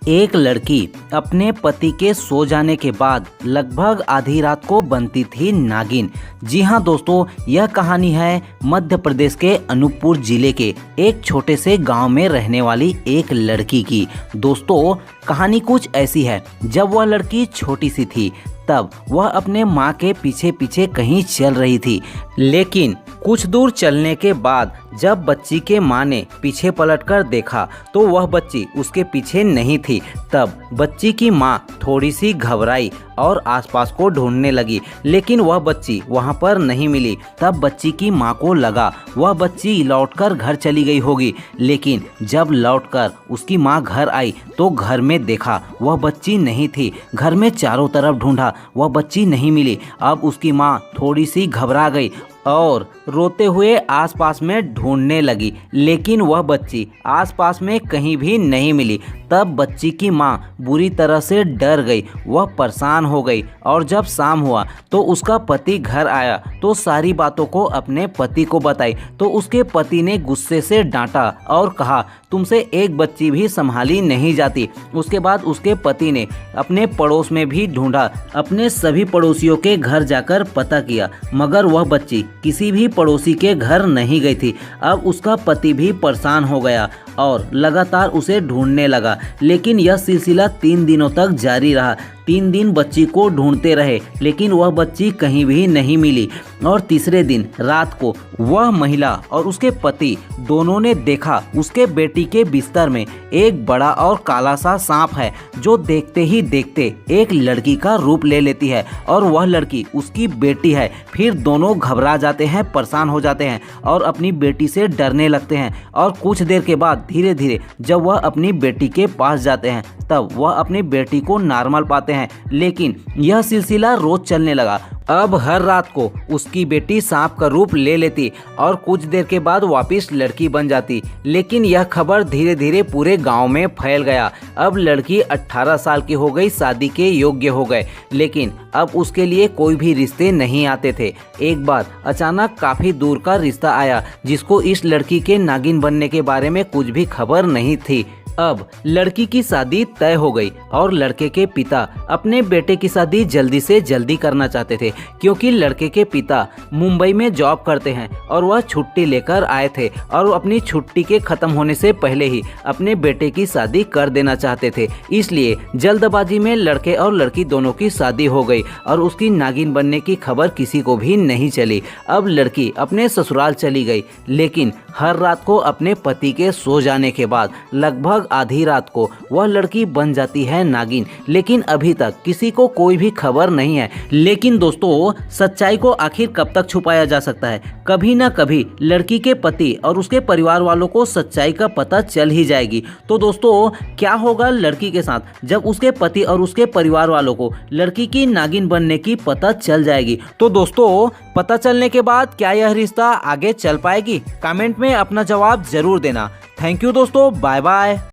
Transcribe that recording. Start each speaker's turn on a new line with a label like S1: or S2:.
S1: एक लड़की अपने पति के सो जाने के बाद लगभग आधी रात को बनती थी नागिन। जी हाँ दोस्तों, यह कहानी है मध्य प्रदेश के अनूपपुर जिले के एक छोटे से गांव में रहने वाली एक लड़की की। दोस्तों, कहानी कुछ ऐसी है। जब वह लड़की छोटी सी थी तब वह अपने माँ के पीछे पीछे कहीं चल रही थी, लेकिन कुछ दूर चलने के बाद जब बच्ची के माँ ने पीछे पलटकर देखा तो वह बच्ची उसके पीछे नहीं थी। तब बच्ची की माँ थोड़ी सी घबराई और आसपास को ढूंढने लगी, लेकिन वह बच्ची वहाँ पर नहीं मिली। तब बच्ची की माँ को लगा वह बच्ची लौटकर घर चली गई होगी, लेकिन जब लौटकर उसकी माँ घर आई तो घर में देखा वह बच्ची नहीं थी। घर में चारों तरफ ढूंढा, वह बच्ची नहीं मिली। अब उसकी माँ थोड़ी सी घबरा गई और रोते हुए आसपास में ढूंढने लगी, लेकिन वह बच्ची आसपास में कहीं भी नहीं मिली। तब बच्ची की माँ बुरी तरह से डर गई, वह परेशान हो गई। और जब शाम हुआ तो उसका पति घर आया तो सारी बातों को अपने पति को बताई। तो उसके पति ने गुस्से से डांटा और कहा, तुमसे एक बच्ची भी संभाली नहीं जाती। उसके बाद उसके पति ने अपने पड़ोस में भी ढूंढा, अपने सभी पड़ोसियों के घर जाकर पता किया, मगर वह बच्ची किसी भी पड़ोसी के घर नहीं गई थी। अब उसका पति भी परेशान हो गया और लगातार उसे ढूंढने लगा, लेकिन यह सिलसिला 3 दिनों तक जारी रहा। 3 दिन बच्ची को ढूंढते रहे, लेकिन वह बच्ची कहीं भी नहीं मिली। और तीसरे दिन रात को वह महिला और उसके पति दोनों ने देखा उसके बेटी के बिस्तर में एक बड़ा और काला सा सांप है, जो देखते ही देखते एक लड़की का रूप ले लेती है और वह लड़की उसकी बेटी है। फिर दोनों घबरा जाते हैं, परेशान हो जाते हैं और अपनी बेटी से डरने लगते हैं। और कुछ देर के बाद धीरे धीरे जब वह अपनी बेटी के पास जाते हैं तब वह अपनी बेटी को नॉर्मल पाते हैं, लेकिन यह सिलसिला रोज चलने लगा। अब हर रात को उसकी बेटी सांप का रूप ले लेती और कुछ देर के बाद वापस लड़की बन जाती। लेकिन यह खबर धीरे धीरे पूरे गांव में फैल गया। अब लड़की 18 साल की हो गई, शादी के योग्य हो गए, लेकिन अब उसके लिए कोई भी रिश्ते नहीं आते थे। एक बार अचानक काफी दूर का रिश्ता आया, जिसको इस लड़की के नागिन बनने के बारे में कुछ भी खबर नहीं थी। अब लड़की की शादी तय हो गई और लड़के के पिता अपने बेटे की शादी जल्दी से जल्दी करना चाहते थे, क्योंकि लड़के के पिता मुंबई में जॉब करते हैं और वह छुट्टी लेकर आए थे और अपनी छुट्टी के खत्म होने से पहले ही अपने बेटे की शादी कर देना चाहते थे। इसलिए जल्दबाजी में लड़के और लड़की दोनों की शादी हो गई और उसकी नागिन बनने की खबर किसी को भी नहीं चली। अब लड़की अपने ससुराल चली गई, लेकिन हर रात को अपने पति के सो जाने के बाद लगभग आधी रात को वह लड़की बन जाती है नागिन, लेकिन अभी तक किसी को कोई भी खबर नहीं है। लेकिन दोस्तों, सच्चाई को आखिर कब तक छुपाया जा सकता है? कभी ना कभी लड़की के पति और उसके परिवार वालों को सच्चाई का पता चल ही जाएगी। तो दोस्तों, क्या होगा लड़की के साथ जब उसके पति और उसके परिवार वालों को लड़की की नागिन बनने की पता चल जाएगी? तो दोस्तों, पता चलने के बाद क्या यह रिश्ता आगे चल पाएगी? कमेंट में अपना जवाब जरूर देना। थैंक यू दोस्तों, बाय बाय।